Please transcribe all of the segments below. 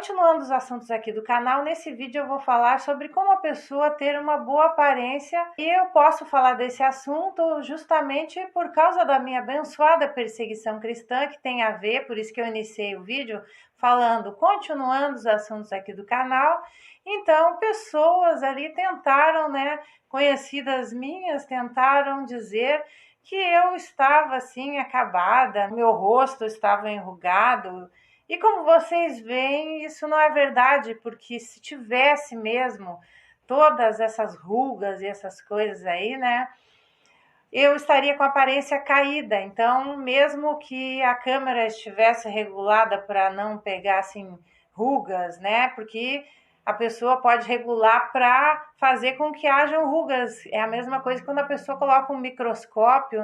Continuando os assuntos aqui do canal, nesse vídeo eu vou falar sobre como a pessoa ter uma boa aparência, e eu posso falar desse assunto justamente por causa da minha abençoada perseguição cristã, que tem a ver, por isso que eu iniciei o vídeo falando, continuando os assuntos aqui do canal. Então, pessoas ali tentaram, conhecidas minhas, tentaram dizer que eu estava assim acabada, meu rosto estava enrugado. E como vocês veem, isso não é verdade, porque se tivesse mesmo todas essas rugas e essas coisas aí, eu estaria com a aparência caída. Então, mesmo que a câmera estivesse regulada para não pegar assim rugas, porque a pessoa pode regular para fazer com que hajam rugas. É a mesma coisa quando a pessoa coloca um microscópio,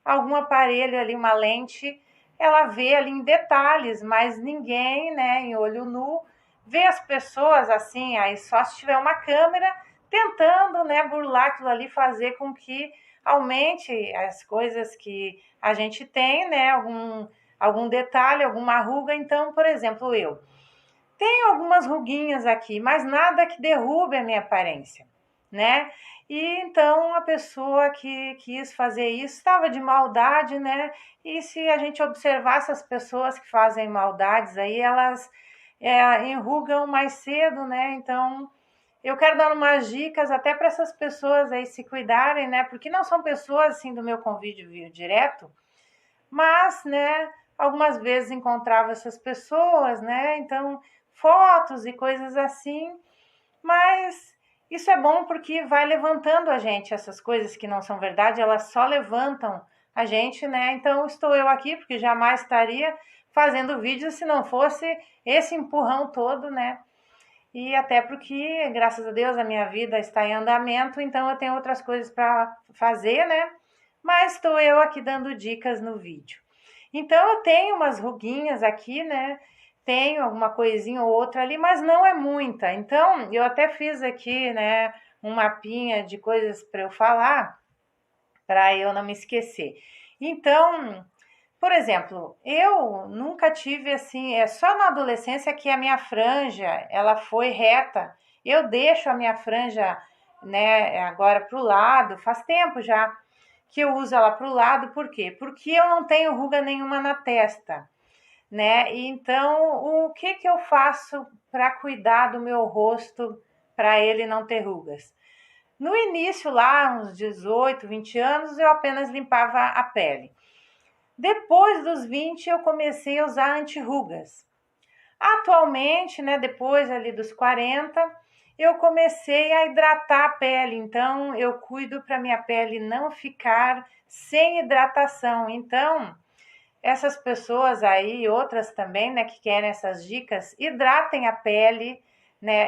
algum aparelho ali, uma lente, ela vê ali em detalhes, mas ninguém, em olho nu, vê as pessoas assim, aí só se tiver uma câmera tentando, burlar aquilo ali, fazer com que aumente as coisas que a gente tem, algum detalhe, alguma ruga. Então, por exemplo, eu tenho algumas ruguinhas aqui, mas nada que derrube a minha aparência, E então a pessoa que quis fazer isso estava de maldade, E se a gente observasse as pessoas que fazem maldades aí, elas enrugam mais cedo, Então eu quero dar umas dicas até para essas pessoas aí se cuidarem, Porque não são pessoas assim do meu convívio direto, mas, algumas vezes encontrava essas pessoas, Então fotos e coisas assim, mas isso é bom porque vai levantando a gente, essas coisas que não são verdade, elas só levantam a gente, Então estou eu aqui porque jamais estaria fazendo vídeo se não fosse esse empurrão todo, E até porque, graças a Deus, a minha vida está em andamento, então eu tenho outras coisas para fazer, Mas estou eu aqui dando dicas no vídeo. Então eu tenho umas ruguinhas aqui, Tenho alguma coisinha ou outra ali, mas não é muita. Então, eu até fiz aqui, um mapinha de coisas para eu falar, para eu não me esquecer. Então, por exemplo, eu nunca tive assim, é só na adolescência que a minha franja, ela foi reta. Eu deixo a minha franja, agora para o lado, faz tempo já que eu uso ela para o lado. Por quê? Porque eu não tenho ruga nenhuma na testa. Então, o que eu faço para cuidar do meu rosto, para ele não ter rugas? No início, lá, uns 18, 20 anos, eu apenas limpava a pele. Depois dos 20, eu comecei a usar anti-rugas. Atualmente, depois ali dos 40, eu comecei a hidratar a pele. Então, eu cuido para minha pele não ficar sem hidratação. Então, essas pessoas aí, outras também, que querem essas dicas, hidratem a pele,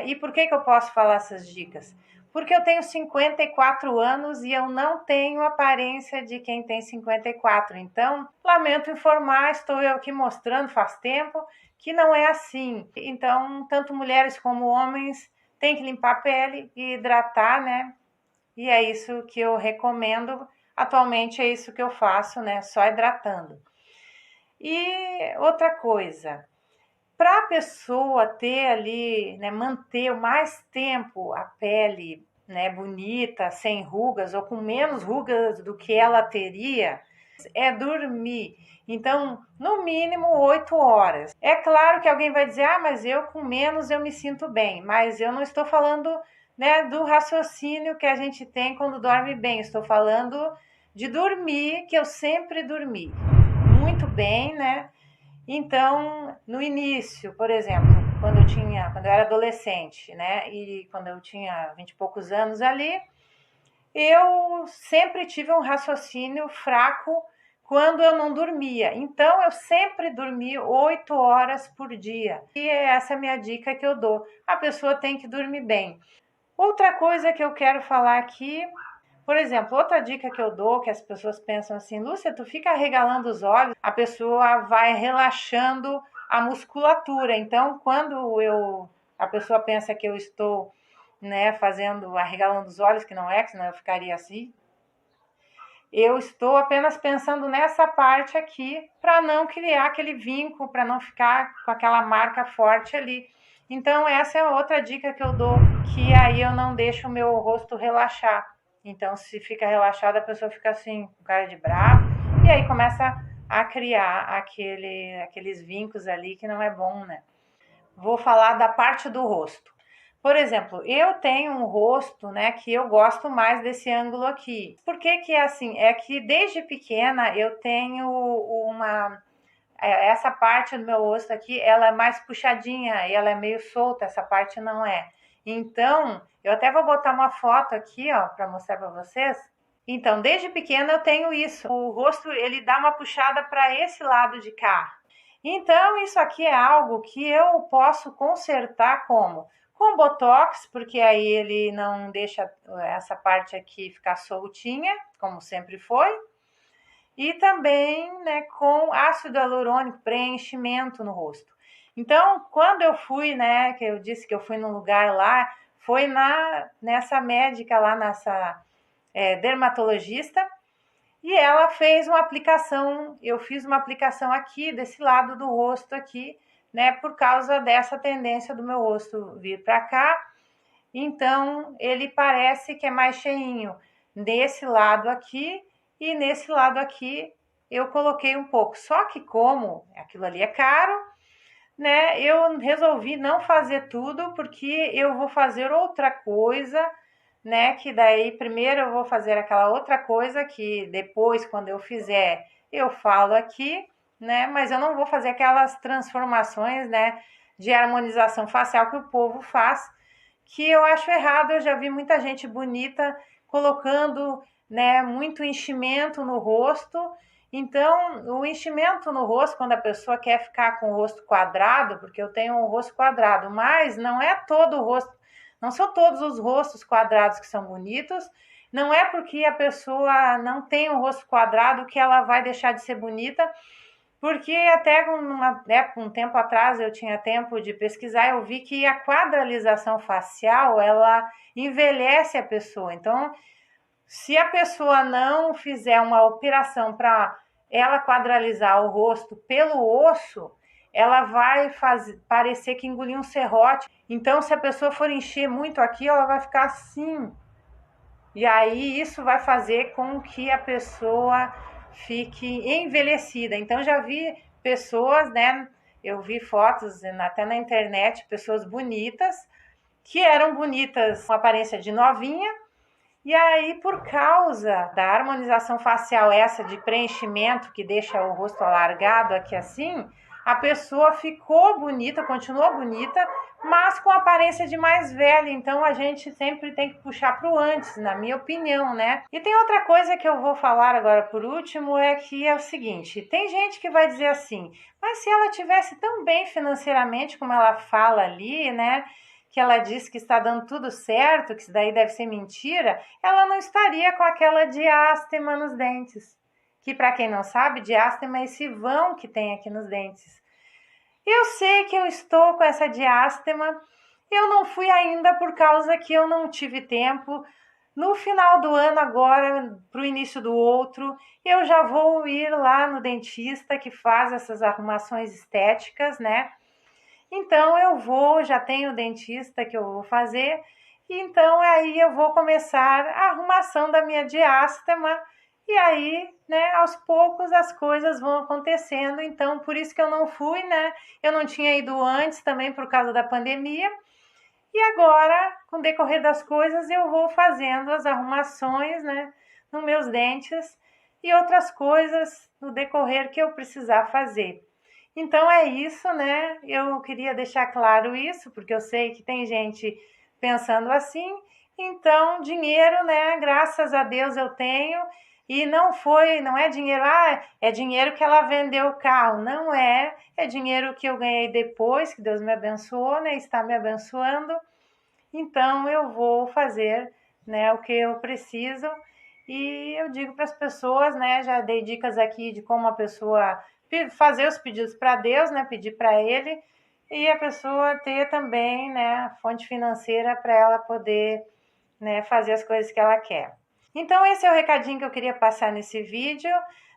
E por que eu posso falar essas dicas? Porque eu tenho 54 anos e eu não tenho aparência de quem tem 54. Então, lamento informar, estou eu aqui mostrando faz tempo que não é assim. Então, tanto mulheres como homens têm que limpar a pele e hidratar, E é isso que eu recomendo. Atualmente é isso que eu faço, Só hidratando. E outra coisa, para a pessoa ter ali, manter o mais tempo a pele, bonita, sem rugas ou com menos rugas do que ela teria, é dormir. Então, no mínimo 8 horas. É claro que alguém vai dizer, mas eu com menos eu me sinto bem. Mas eu não estou falando, do raciocínio que a gente tem quando dorme bem. Estou falando de dormir, que eu sempre dormi muito bem, Então, no início, por exemplo, quando eu era adolescente, E quando eu tinha 20 e poucos anos ali, eu sempre tive um raciocínio fraco quando eu não dormia. Então, eu sempre dormi 8 horas por dia. E essa é a minha dica que eu dou. A pessoa tem que dormir bem. Outra coisa que eu quero falar aqui, por exemplo, outra dica que eu dou, que as pessoas pensam assim, Lúcia, tu fica arregalando os olhos, a pessoa vai relaxando a musculatura. Então, quando a pessoa pensa que eu estou, arregalando os olhos, que não é, que senão eu ficaria assim. eu estou apenas pensando nessa parte aqui para não criar aquele vínculo, para não ficar com aquela marca forte ali. Então, essa é outra dica que eu dou, que aí eu não deixo o meu rosto relaxar. Então, se fica relaxado, a pessoa fica assim, com cara de bravo, e aí começa a criar aqueles vínculos ali que não é bom, né? Vou falar da parte do rosto. Por exemplo, eu tenho um rosto, né, que eu gosto mais desse ângulo aqui. Por que que é assim? É que desde pequena eu tenho essa parte do meu rosto aqui, ela é mais puxadinha e ela é meio solta, essa parte não é. Então, eu até vou botar uma foto aqui, ó, para mostrar para vocês. Então, desde pequena eu tenho isso. O rosto, ele dá uma puxada para esse lado de cá. Então, isso aqui é algo que eu posso consertar como? Com botox, porque aí ele não deixa essa parte aqui ficar soltinha, como sempre foi. E também, né, com ácido hialurônico, preenchimento no rosto. Então, quando eu fui, né, que eu disse que eu fui num lugar lá, foi nessa médica lá, nessa dermatologista, e ela fez uma aplicação, eu fiz uma aplicação aqui, desse lado do rosto aqui, né, por causa dessa tendência do meu rosto vir para cá. Então, ele parece que é mais cheinho nesse lado aqui e nesse lado aqui eu coloquei um pouco. Só que como aquilo ali é caro, né, eu resolvi não fazer tudo porque eu vou fazer outra coisa, né, que daí primeiro eu vou fazer aquela outra coisa que depois quando eu fizer eu falo aqui, né, mas eu não vou fazer aquelas transformações, né, de harmonização facial que o povo faz, que eu acho errado. Eu já vi muita gente bonita colocando, né, muito enchimento no rosto. Então, o enchimento no rosto, quando a pessoa quer ficar com o rosto quadrado, porque eu tenho um rosto quadrado, mas não é todo o rosto, não são todos os rostos quadrados que são bonitos. Não é porque a pessoa não tem um rosto quadrado que ela vai deixar de ser bonita, porque até um tempo atrás eu tinha tempo de pesquisar, eu vi que a quadralização facial, ela envelhece a pessoa. Então, se a pessoa não fizer uma operação para ela quadralizar o rosto pelo osso, ela vai parecer que engoliu um serrote. Então, se a pessoa for encher muito aqui, ela vai ficar assim. E aí isso vai fazer com que a pessoa fique envelhecida. Então já vi pessoas, né? Eu vi fotos até na internet, pessoas bonitas, que eram bonitas com aparência de novinha, e aí por causa da harmonização facial, essa de preenchimento que deixa o rosto alargado aqui assim, a pessoa ficou bonita, continuou bonita, mas com aparência de mais velha. Então a gente sempre tem que puxar para o antes, na minha opinião, né? E tem outra coisa que eu vou falar agora por último, é que é o seguinte: tem gente que vai dizer assim, mas se ela tivesse tão bem financeiramente como ela fala ali, né? Que ela diz que está dando tudo certo, que isso daí deve ser mentira, ela não estaria com aquela diástema nos dentes. Que, para quem não sabe, diástema é esse vão que tem aqui nos dentes. Eu sei que eu estou com essa diástema, eu não fui ainda por causa que eu não tive tempo. No final do ano agora, para o início do outro, eu já vou ir lá no dentista que faz essas arrumações estéticas, né? Então eu vou, já tenho o dentista que eu vou fazer, então aí eu vou começar a arrumação da minha diástema, e aí, né, aos poucos as coisas vão acontecendo. Então por isso que eu não fui, né? Eu não tinha ido antes também por causa da pandemia. E agora, com o decorrer das coisas, eu vou fazendo as arrumações, né, nos meus dentes e outras coisas no decorrer que eu precisar fazer. Então é isso, né? Eu queria deixar claro isso, porque eu sei que tem gente pensando assim. Então, dinheiro, né? Graças a Deus eu tenho. E não é dinheiro, é dinheiro que ela vendeu o carro. Não é, é dinheiro que eu ganhei depois, que Deus me abençoou, né? Está me abençoando. Então eu vou fazer, né, o que eu preciso. E eu digo para as pessoas, né? Já dei dicas aqui de como a pessoa fazer os pedidos para Deus, né? Pedir para Ele, e a pessoa ter também, né, fonte financeira para ela poder, né, fazer as coisas que ela quer. Então esse é o recadinho que eu queria passar nesse vídeo,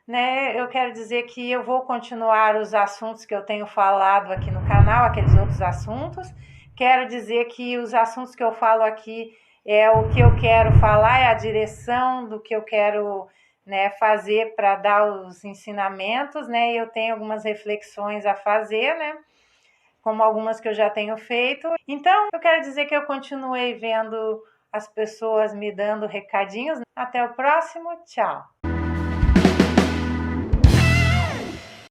né? Eu quero dizer que eu vou continuar os assuntos que eu tenho falado aqui no canal, aqueles outros assuntos. Quero dizer que os assuntos que eu falo aqui é o que eu quero falar, é a direção do que eu quero, né, fazer para dar os ensinamentos, né? E eu tenho algumas reflexões a fazer, né? Como algumas que eu já tenho feito. Então, eu quero dizer que eu continuei vendo as pessoas me dando recadinhos. Até o próximo, tchau!